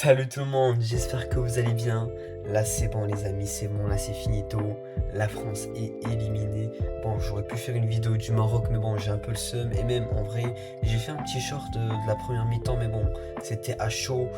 Salut tout le monde, j'espère que vous allez bien. Là c'est bon les amis, c'est bon, là c'est finito. La France est éliminée. Bon, j'aurais pu faire une vidéo du Maroc, mais bon, j'ai un peu le seum. Et même en vrai, j'ai fait un petit short de la première mi-temps, mais bon, c'était à chaud.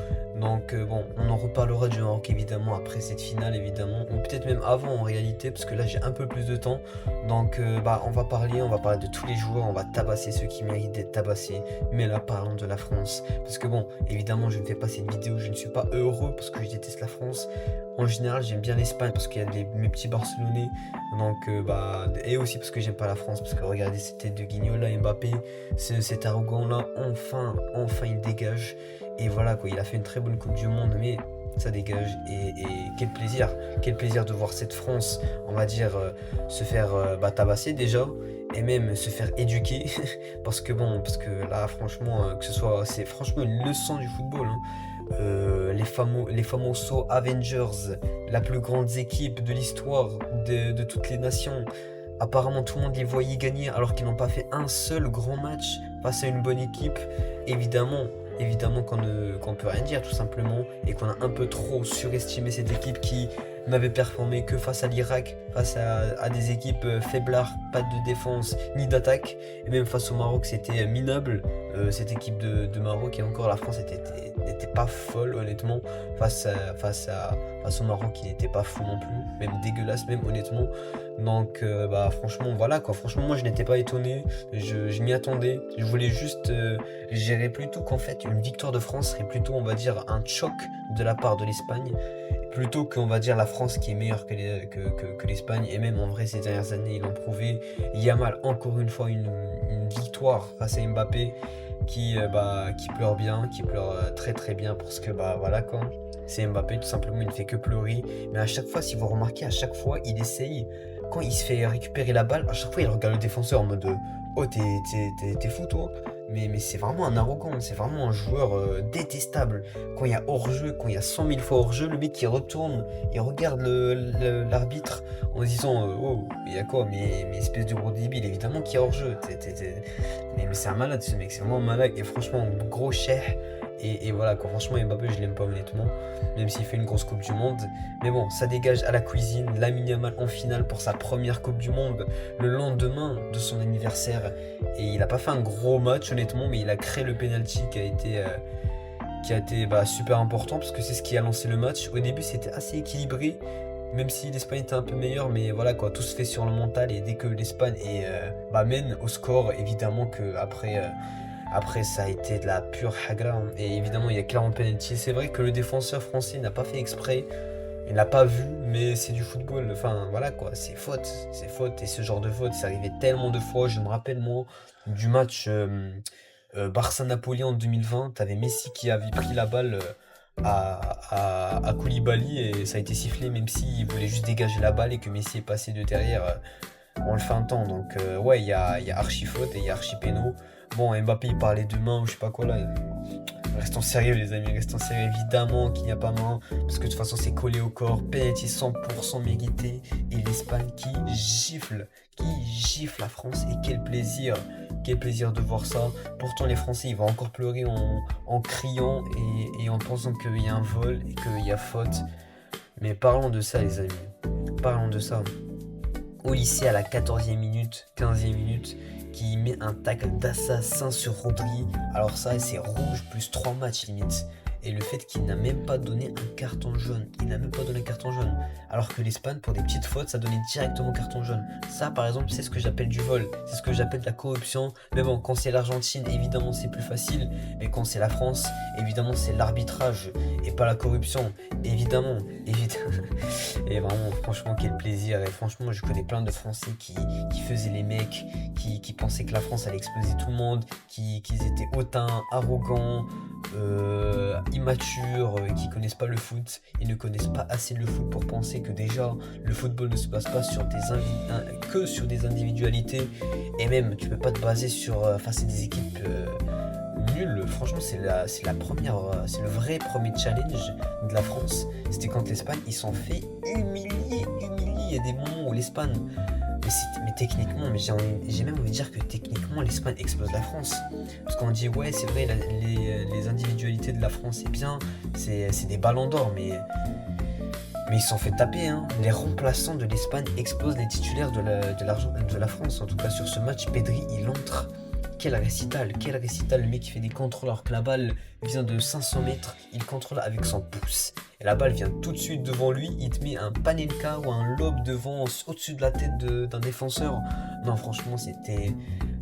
Donc bon, on en reparlera du Maroc évidemment après cette finale évidemment. Ou peut-être même avant en réalité, parce que là j'ai un peu plus de temps. Donc on va parler de tous les joueurs, on va tabasser ceux qui méritent d'être tabassés. Mais là parlons de la France. Parce que bon, évidemment je ne fais pas cette vidéo, je ne suis pas heureux parce que je déteste la France. En général j'aime bien l'Espagne parce qu'il y a mes petits Barcelonais. Donc et aussi parce que j'aime pas la France. Parce que regardez cette tête de Guignola, Mbappé, cet arrogant là, enfin il dégage. Et voilà quoi, il a fait une très bonne Coupe du Monde, mais ça dégage. Et quel plaisir de voir cette France, on va dire, se faire tabasser déjà, et même se faire éduquer. Parce que là, franchement, que ce soit, c'est franchement une leçon du football, hein. Les famosos Avengers, la plus grande équipe de l'histoire de toutes les nations. Apparemment, tout le monde les voyait gagner alors qu'ils n'ont pas fait un seul grand match face à une bonne équipe. Évidemment, évidemment qu'on peut rien dire tout simplement et qu'on a un peu trop surestimé cette équipe qui n'avait performé que face à l'Irak, face à des équipes faiblards, pas de défense ni d'attaque. Et même face au Maroc, c'était minable. Cette équipe de Maroc et encore la France n'était pas folle honnêtement face au Maroc qui n'était pas fou non plus, même dégueulasse même honnêtement. Donc franchement voilà quoi, franchement moi je n'étais pas étonné, je m'y attendais, je voulais juste gérer plutôt qu'en fait une victoire de France serait plutôt on va dire un choc de la part de l'Espagne, plutôt qu'on va dire la France qui est meilleure que l'Espagne. Et même en vrai ces dernières années ils l'ont prouvé. Yamal encore une fois une victoire face à Mbappé qui pleure bien, qui pleure très très bien parce que voilà quoi. C'est Mbappé tout simplement, il ne fait que pleurer. Mais à chaque fois, si vous remarquez, à chaque fois, il essaye, quand il se fait récupérer la balle, à chaque fois, il regarde le défenseur en mode oh, t'es fou toi. Mais c'est vraiment un arrogant, c'est vraiment un joueur détestable. Quand il y a hors-jeu, quand il y a 100 000 fois hors-jeu, le mec qui retourne et regarde l'arbitre en se disant oh, il y a quoi, mais espèce de gros débile, évidemment qu'il y a hors-jeu. Mais c'est un malade ce mec, c'est vraiment un malade. Et franchement, gros chef. Et voilà, quoi. Franchement, Mbappé, je l'aime pas honnêtement, même s'il fait une grosse Coupe du Monde. Mais bon, ça dégage à la cuisine. Lamine Yamal en finale pour sa première Coupe du Monde, le lendemain de son anniversaire. Et il a pas fait un gros match honnêtement, mais il a créé le penalty qui a été super important parce que c'est ce qui a lancé le match. Au début, c'était assez équilibré, même si l'Espagne était un peu meilleure, mais voilà quoi, tout se fait sur le mental. Et dès que l'Espagne mène au score, évidemment que après, ça a été de la pure hagra, hein. Et évidemment, il y a clairement penalty. C'est vrai que le défenseur français n'a pas fait exprès. Il l'a pas vu, mais c'est du football. Enfin, voilà quoi, c'est faute. C'est faute. Et ce genre de faute, c'est arrivé tellement de fois. Je me rappelle, moi, du match Barça-Napoli en 2020. T'avais Messi qui avait pris la balle à Koulibaly et ça a été sifflé, même s'il voulait juste dégager la balle et que Messi est passé de derrière en le feintant. Donc, ouais, il y a archi faute et il y a archi péno. Bon, Mbappé il parlait de main ou je sais pas quoi là. Restons sérieux les amis, restons sérieux, évidemment qu'il n'y a pas main, parce que de toute façon c'est collé au corps, penalty 100% mérité, et l'Espagne qui gifle la France, et quel plaisir de voir ça. Pourtant les Français ils vont encore pleurer en criant et en pensant qu'il y a un vol et qu'il y a faute. Mais parlons de ça les amis, parlons de ça. Au lycée à la 14e minute, 15e minute, qui met un tacle d'assassin sur Rodri. Alors ça, c'est rouge plus 3 matchs limite. Et le fait qu'il n'a même pas donné un carton jaune. Il n'a même pas donné un carton jaune. Alors que l'Espagne, pour des petites fautes, ça donnait directement carton jaune. Ça, par exemple, c'est ce que j'appelle du vol. C'est ce que j'appelle de la corruption. Mais bon, quand c'est l'Argentine, évidemment, c'est plus facile. Mais quand c'est la France, évidemment, c'est l'arbitrage et pas la corruption. Évidemment, évidemment. Et vraiment, franchement, quel plaisir. Et franchement, je connais plein de Français qui faisaient les mecs, qui pensaient que la France allait exploser tout le monde, qu'ils étaient hautains, arrogants, immatures, qui connaissent pas le foot. Ils ne connaissent pas assez le foot pour penser que déjà le football ne se base pas que sur des individualités. Et même, tu peux pas te baser face à des équipes nul. Franchement, c'est la première, c'est le vrai premier challenge de la France. C'était quand l'Espagne, ils s'en fait humilier. Il y a des moments où l'Espagne mais techniquement, mais j'ai même envie de dire que techniquement, l'Espagne explose la France. Parce qu'on dit, ouais, c'est vrai, les individualités de la France, c'est bien, c'est des ballons d'or, mais ils se sont fait taper, hein. Les remplaçants de l'Espagne explosent les titulaires de la France. En tout cas, sur ce match, Pedri, il entre. Quel récital, le mec qui fait des contrôles alors que la balle vient de 500 mètres, il contrôle avec son pouce. Et la balle vient tout de suite devant lui, il te met un panenka ou un lob devant, au-dessus de la tête d'un défenseur. Non, franchement, c'était...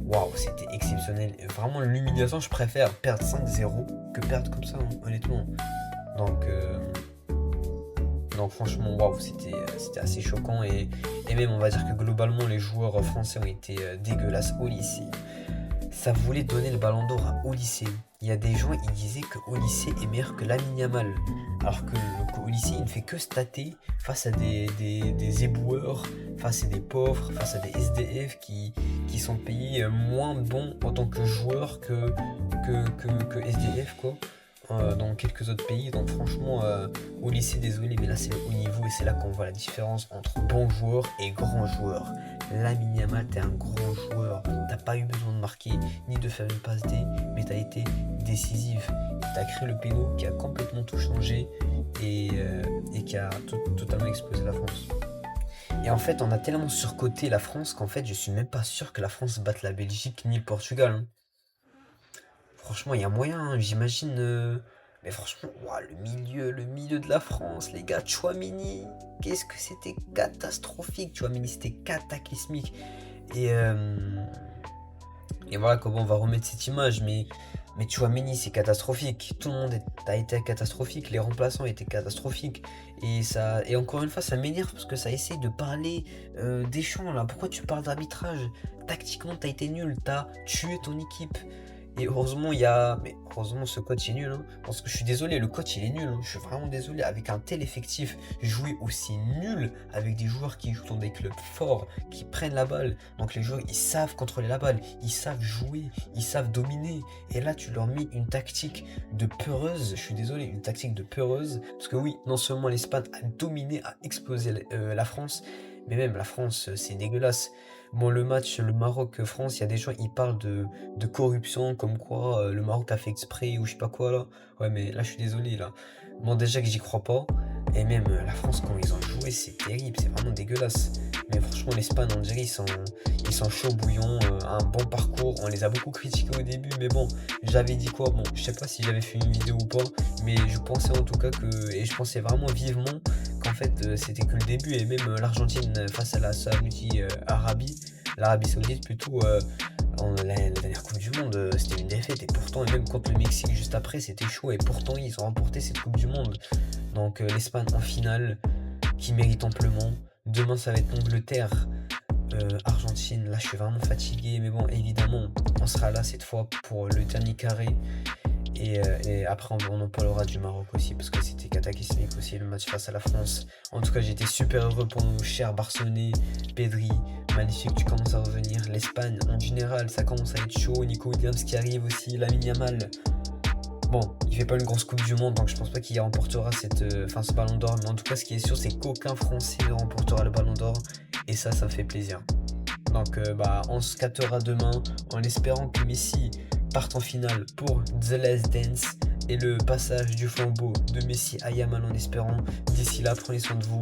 Waouh, c'était exceptionnel. Et vraiment, l'humiliation, je préfère perdre 5-0 que perdre comme ça, hein, honnêtement. Donc, franchement, waouh, c'était assez choquant. Et même, on va dire que globalement, les joueurs français ont été dégueulasses au lycée. Ça voulait donner le ballon d'or à Olysée. Il y a des gens, ils disaient que Olysée est meilleur que Lamine Yamal. Alors que Olysée, il ne fait que stater face à des éboueurs, face à des pauvres, face à des SDF qui sont payés moins bons en tant que joueurs que SDF, quoi. Dans quelques autres pays. Donc franchement, au lycée, désolé, mais là c'est le haut niveau et c'est là qu'on voit la différence entre bons joueurs et grands joueurs. Lamine Yamal, t'es un grand joueur, t'as pas eu besoin de marquer ni de faire une passe D, mais t'as été décisif. T'as créé le péno qui a complètement tout changé et qui a totalement explosé la France. Et en fait, on a tellement surcoté la France qu'en fait, je suis même pas sûr que la France batte la Belgique ni le Portugal, hein. Franchement, il y a moyen, hein, j'imagine. Mais franchement, ouah, le milieu de la France, les gars, Tchouaméni, qu'est-ce que c'était catastrophique. Tchouaméni, c'était cataclysmique. Et, et voilà comment on va remettre cette image. Mais Tchouaméni, c'est catastrophique. Tout le monde a été catastrophique. Les remplaçants étaient catastrophiques. Et encore une fois, ça m'énerve parce que ça essaye de parler Deschamps là. Pourquoi tu parles d'arbitrage? Tactiquement, t'as été nul. T'as tué ton équipe. Et heureusement, mais heureusement, ce coach est nul, hein. Parce que je suis désolé, le coach il est nul, hein. Je suis vraiment désolé. Avec un tel effectif, jouer aussi nul avec des joueurs qui jouent dans des clubs forts, qui prennent la balle. Donc les joueurs, ils savent contrôler la balle, ils savent jouer, ils savent dominer. Et là, tu leur mets une tactique de peureuse. Je suis désolé, une tactique de peureuse. Parce que oui, non seulement l'Espagne a dominé, a explosé la France, mais même la France, c'est dégueulasse. Bon, le match, le Maroc-France, il y a des gens, ils parlent de corruption, comme quoi le Maroc a fait exprès ou je sais pas quoi là. Ouais, mais là, je suis désolé là. Bon, déjà que j'y crois pas. Et même la France, quand ils ont joué, c'est terrible, c'est vraiment dégueulasse. Mais franchement, l'Espagne, on dirait, ils sont chauds bouillants, un bon parcours. On les a beaucoup critiqués au début, mais bon, j'avais dit quoi? Bon, je sais pas si j'avais fait une vidéo ou pas, mais je pensais en tout cas et je pensais vraiment vivement qu'en fait, c'était que le début. Et même l'Argentine face à l'Arabie Saoudite plutôt, la dernière Coupe du Monde, c'était une défaite. Et pourtant, et même contre le Mexique juste après, c'était chaud. Et pourtant, ils ont remporté cette Coupe du Monde. Donc l'Espagne en finale, qui mérite amplement. Demain, ça va être l'Angleterre, Argentine. Là, je suis vraiment fatigué. Mais bon, évidemment, on sera là cette fois pour le dernier carré. Et après, on en parlera du Maroc aussi, parce que c'était cataclysmique aussi le match face à la France. En tout cas, j'étais super heureux pour nos chers Barcelonais. Pedri, magnifique, tu commences à revenir. L'Espagne, en général, ça commence à être chaud. Nico Williams qui arrive aussi, Lamine Yamal. Bon, il fait pas une grosse Coupe du Monde, donc je pense pas qu'il remportera ce ballon d'or. Mais en tout cas, ce qui est sûr, c'est qu'aucun Français ne remportera le ballon d'or. Et ça me fait plaisir. Donc, on se captera demain en espérant que Messi parte en finale pour The Last Dance et le passage du flambeau de Messi à Yamal en espérant. D'ici là, prenez soin de vous.